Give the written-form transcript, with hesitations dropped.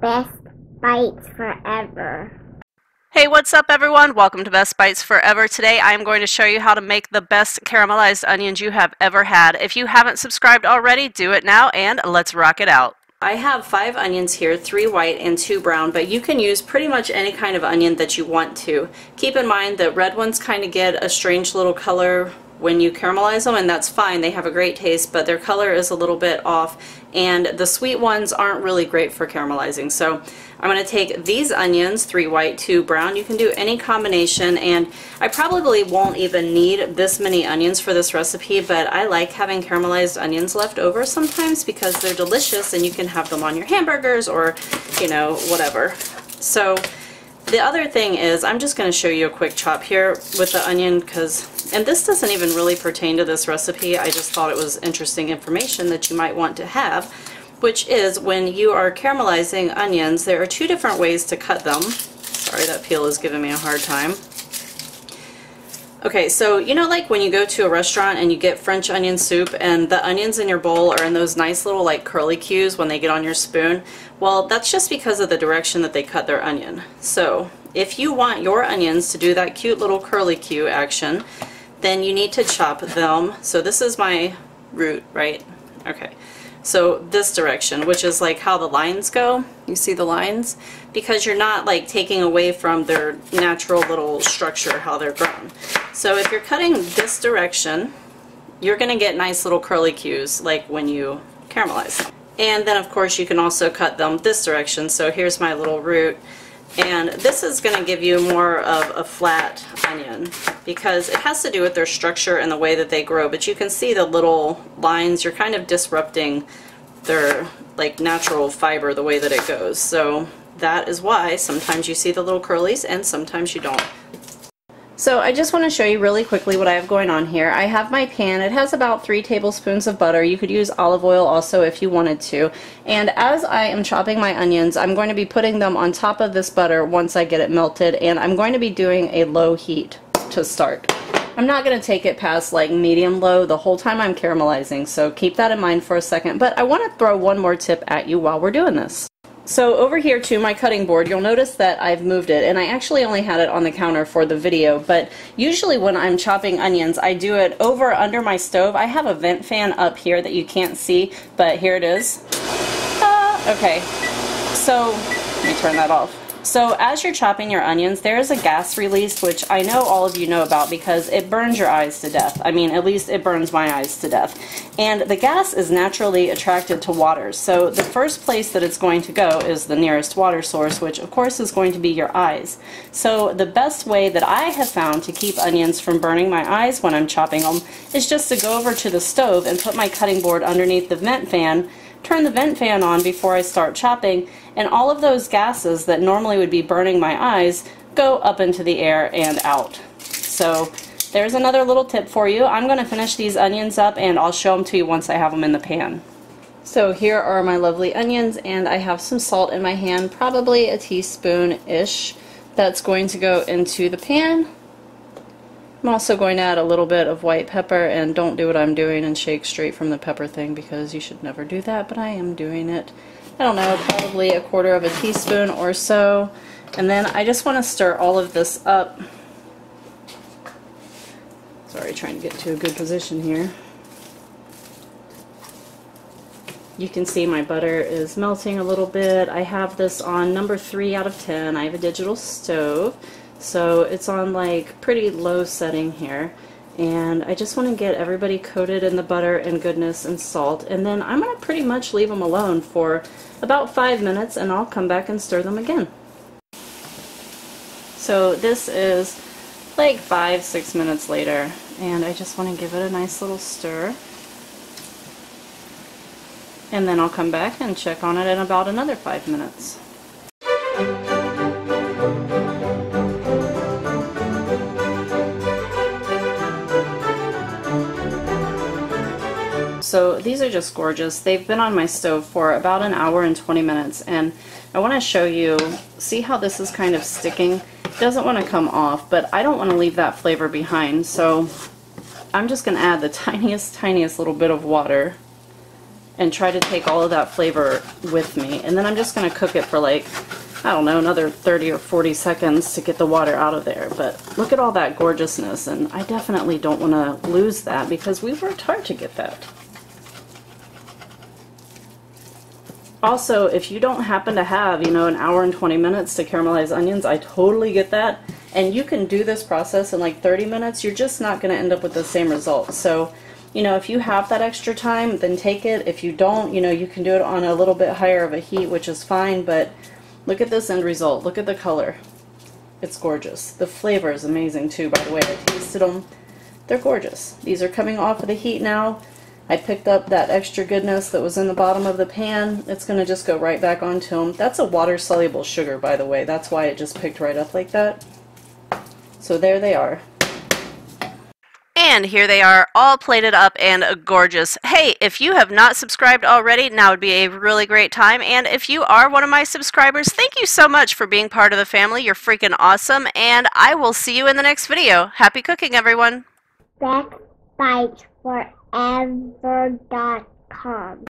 Best bites forever. Hey, what's up everyone? Welcome to Best Bites Forever. Today I'm going to show you how to make the best caramelized onions you have ever had. If you haven't subscribed already, do it now and let's rock it out. I have 5 onions here, 3 white and 2 brown, but you can use pretty much any kind of onion that you want to. Keep in mind that red ones kind of get a strange little color when you caramelize them, and that's fine. They have a great taste, but their color is a little bit off, and the sweet ones aren't really great for caramelizing. So I'm going to take these onions, 3 white, 2 brown. You can do any combination, and I probably won't even need this many onions for this recipe, but I like having caramelized onions left over sometimes because they're delicious and you can have them on your hamburgers or, you know, whatever. So the other thing is, I'm just going to show you a quick chop here with the onion and this doesn't even really pertain to this recipe, I just thought it was interesting information that you might want to have, which is when you are caramelizing onions, there are 2 different ways to cut them. Sorry, that peel is giving me a hard time. Okay, so you know, like when you go to a restaurant and you get French onion soup and the onions in your bowl are in those nice little like curly cues when they get on your spoon? Well, that's just because of the direction that they cut their onion. So if you want your onions to do that cute little curly cue action, then you need to chop them. So this is my root, right? Okay. So this direction, which is like how the lines go, you see the lines? Because you're not like taking away from their natural little structure, how they're grown. So if you're cutting this direction, you're gonna get nice little curly cues like when you caramelize them. And then of course you can also cut them this direction. So here's my little root. And this is going to give you more of a flat onion because it has to do with their structure and the way that they grow. But you can see the little lines, you're kind of disrupting their like natural fiber, the way that it goes. So that is why sometimes you see the little curlies and sometimes you don't. So I just want to show you really quickly what I have going on here. I have my pan. It has about 3 tablespoons of butter. You could use olive oil also if you wanted to. And as I am chopping my onions, I'm going to be putting them on top of this butter once I get it melted, and I'm going to be doing a low heat to start. I'm not going to take it past like medium low the whole time I'm caramelizing, so keep that in mind for a second. But I want to throw one more tip at you while we're doing this. So over here to my cutting board, you'll notice that I've moved it, and I actually only had it on the counter for the video, but usually when I'm chopping onions, I do it over under my stove. I have a vent fan up here that you can't see, but here it is. Okay, so let me turn that off. So as you're chopping your onions, there is a gas release, which I know all of you know about because it burns your eyes to death. I mean, at least it burns my eyes to death. And the gas is naturally attracted to water. So the first place that it's going to go is the nearest water source, which of course is going to be your eyes. So the best way that I have found to keep onions from burning my eyes when I'm chopping them is just to go over to the stove and put my cutting board underneath the vent fan, turn the vent fan on before I start chopping, and all of those gases that normally would be burning my eyes go up into the air and out. So there's another little tip for you. I'm going to finish these onions up and I'll show them to you once I have them in the pan. So here are my lovely onions, and I have some salt in my hand, probably a teaspoon-ish. That's going to go into the pan. I'm also going to add a little bit of white pepper, and don't do what I'm doing and shake straight from the pepper thing because you should never do that, but I am doing it. I don't know, probably a 1/4 of a teaspoon or so. And then I just want to stir all of this up. Sorry, trying to get to a good position here. You can see my butter is melting a little bit. I have this on number 3 out of 10. I have a digital stove, so it's on like pretty low setting here. And I just want to get everybody coated in the butter and goodness and salt, and then I'm going to pretty much leave them alone for about 5 minutes and I'll come back and stir them again. So this is like 5-6 minutes later, and I just want to give it a nice little stir, and then I'll come back and check on it in about another 5 minutes. So these are just gorgeous. They've been on my stove for about 1 hour and 20 minutes, and I want to show you, see how this is kind of sticking? It doesn't want to come off, but I don't want to leave that flavor behind, so I'm just going to add the tiniest little bit of water and try to take all of that flavor with me. And then I'm just going to cook it for like, I don't know, another 30 or 40 seconds to get the water out of there. But look at all that gorgeousness, and I definitely don't want to lose that because we worked hard to get that. Also, if you don't happen to have, you know, an hour and 20 minutes to caramelize onions, I totally get that. And you can do this process in like 30 minutes. You're just not going to end up with the same results. So, you know, if you have that extra time, then take it. If you don't, you know, you can do it on a little bit higher of a heat, which is fine. But look at this end result. Look at the color. It's gorgeous. The flavor is amazing too, by the way. I tasted them. They're gorgeous. These are coming off of the heat now. I picked up that extra goodness that was in the bottom of the pan. It's going to just go right back onto them. That's a water-soluble sugar, by the way. That's why it just picked right up like that. So there they are. And here they are, all plated up and gorgeous. Hey, if you have not subscribed already, now would be a really great time. And if you are one of my subscribers, thank you so much for being part of the family. You're freaking awesome. And I will see you in the next video. Happy cooking, everyone. BratsBitesForever.com